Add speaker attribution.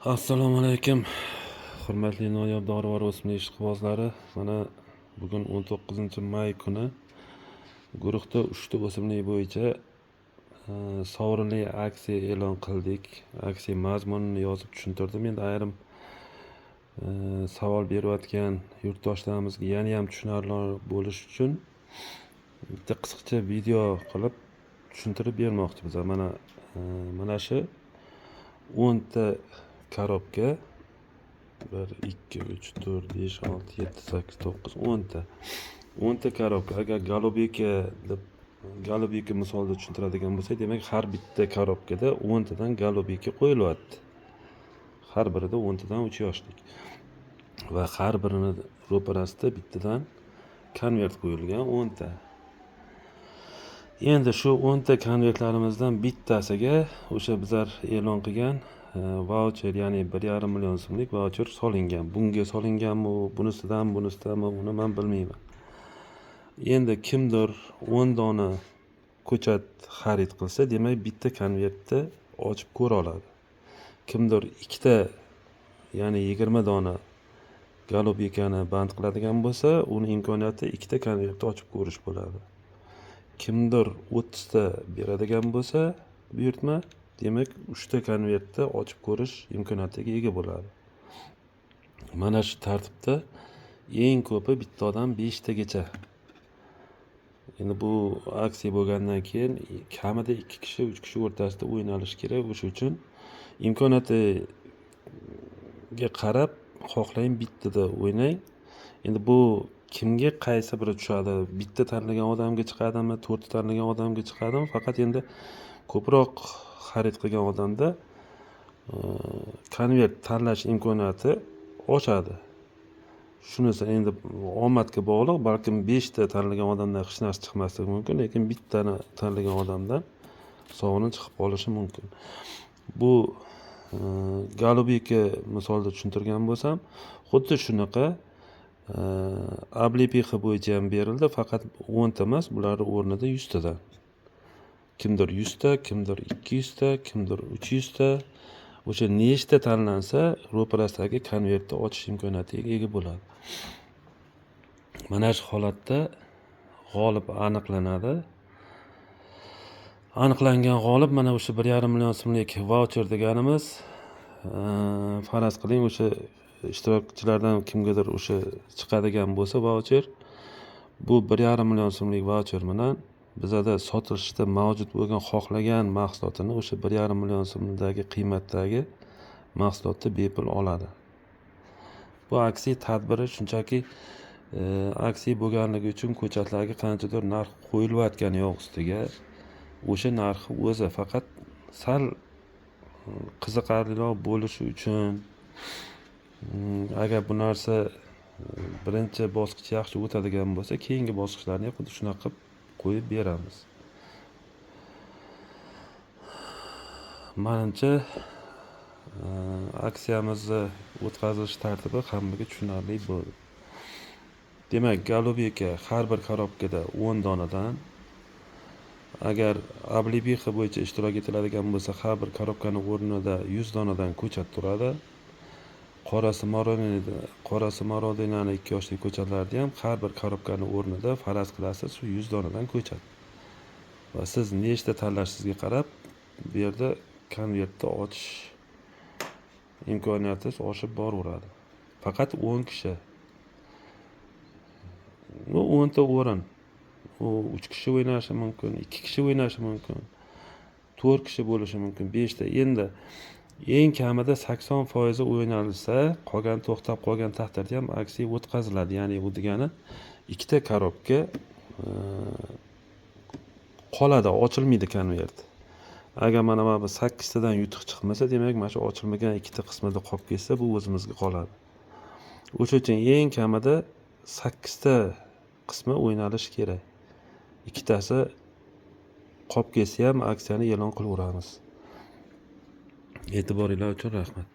Speaker 1: Assalomu alaykum. Hurmatli noyob dorivor o'simlik ishqibozlari. Mana bugun 19-may kuni guruhda 3 ta o'simlik bo'yicha sovrinli aksiya e'lon qildik. Aksiya mazmunini yozib tushuntirdim. Endi ayrim savol berayotgan yurtdoshlarimizga yana ham tushunarli bo'lish uchun bitta qisqacha video qilib tushuntirib bermoqchimiz. Mana shu 10 ta korobka 1 2 3 4 5 6 7 8 9 10 ta 10 ta korobka. Agar golubika misolida tushuntiradigan bo'lsak, demak har bitta korobkada 10 tadan golubika qo'yilyapti. Har birida 10 tadan 3 yoshlik va har birini ro'parasida bittadan konvert qo'yilgan 10 ta. Endi shu 10 ta konvertlarimizdan bittasiga o'sha bizlar e'lon qilgan vaucher, ya'ni 1,5 million so'mlik vaucher solingan. Bunga solinganmi, bunisidanmi, uni men bilmayman. Endi kimdir 10 dona ko'chat xarid qilsa, demak bitta konvertni ochib ko'ra oladi. Kimdir 2 ta, ya'ni 20 dona golubikani band qiladigan bo'lsa, uni imkoniyati 2 ta konvertni ochib ko'rish bo'ladi. Kimdir 30 ta beradigan bo'lsa, buyurtma, demak 3 ta konvertni ochib ko'rish imkoniyatiga ega bo'ladi. Mana shu tartibda eng ko'pi bitta odam 5 tagacha. Endi bu aksiya bo'lgandan keyin kamida 2 kishi, 3 kishi o'rtasida o'ynalish kerak. O'sha uchun imkoniyatiga qarab xohlang bittada o'ynang. Endi bu kimga qaysi biri tushadi? Bitta tanlagan odamga chiqadimi, 4 ta tanlagan odamga chiqadimi? Faqat endi ko'proq xarid qilgan odamda konvert tanlash imkoniyati oshadi. Shunisi endi omadga bog'liq. Balkim 5 ta tanlagan odamdan hech narsa chiqmasligi mumkin, lekin bittani tanlagan odamdan sovrin chiqib qolishi mumkin. Bu golubika misolida tushuntirgan bo'lsam, xuddi shunaqa облепиха bo'yicha ham berildi, faqat 10 ta emas, bularning o'rnida 100 tadan. Kimdir 100 ta, kimdir 200 ta, kimdir 300 ta. O'sha nechta tanlansa, ro'parasidagi konvertni ochish imkoniyatiga ega bo'ladi. Mana shu holatda g'olib aniqlanadi. Aniqlangan g'olib mana o'sha 1,5 million so'mlik vaucher deganimiz. Faraz qiling, o'sha ishtirokchilardan kimgadir o'sha chiqadigan bo'lsa vaucher, bu 1,5 million so'mlik vaucher bilan bizada sotilishda mavjud bo'lgan xohlagan mahsulotini o'sha 1,5 million so'mdagi qiymatdagi mahsulotni bepul oladi. Bu aksiya tadbiri shunchaki aksiya bo'lganligi uchun ko'chatlarga qanchadir narx qo'yilayotgani yo'q ustiga. O'sha narxi o'zi faqat sal qiziqarliroq bo'lishi uchun, agar bu narsa birinchi bosqich yaxshi o'tadigan bo'lsa, keyingi bosqichlarni ham xuddi shunaqa qilib qo'yib beramiz. Menimcha aksiyamizni o'tkazish tartibi hammaga tushunarli bo'ldi. Demak, golubika har bir korobkada 10 donadan, agar облепиха bo'yicha ishtirok etiladigan bo'lsa, har bir korobkaning o'rnida 100 donadan ko'chat turadi. Qora smorodinani 2 yoshli ko'chatlarda ham har bir korobkaning o'rnida faraz qilasiz shu 100 donadan ko'chat. Va siz nechta tanlashingizga qarab bu yerda konvertni ochish imkoniyatingiz oshib boraveradi. Faqat 10 kishi. Bu 10 ta o'rin. U 3 kishi o'ynashi mumkin, 2 kishi o'ynashi mumkin, 4 kishi bo'lishi mumkin, 5 ta. Endi eng kamida 80% o'ynalsa, qolgan to'xtab qolgan taqdirda ham aksiya o'tkaziladi. Ya'ni bu degani 2 ta korobka qoladi, ochilmaydi konvert. Agar mana bu 8 tadan yutuq chiqmasa, demak mana shu ochilmagan 2 ta qismida qolib ketsa, bu o'zimizga qoladi. O'sha uchun eng kamida 8 ta qismi o'ynalishi kerak. 2 tasi qolib ketsa ham aksiyani e'lon qilaveramiz. E'tiboringlar uchun rahmat.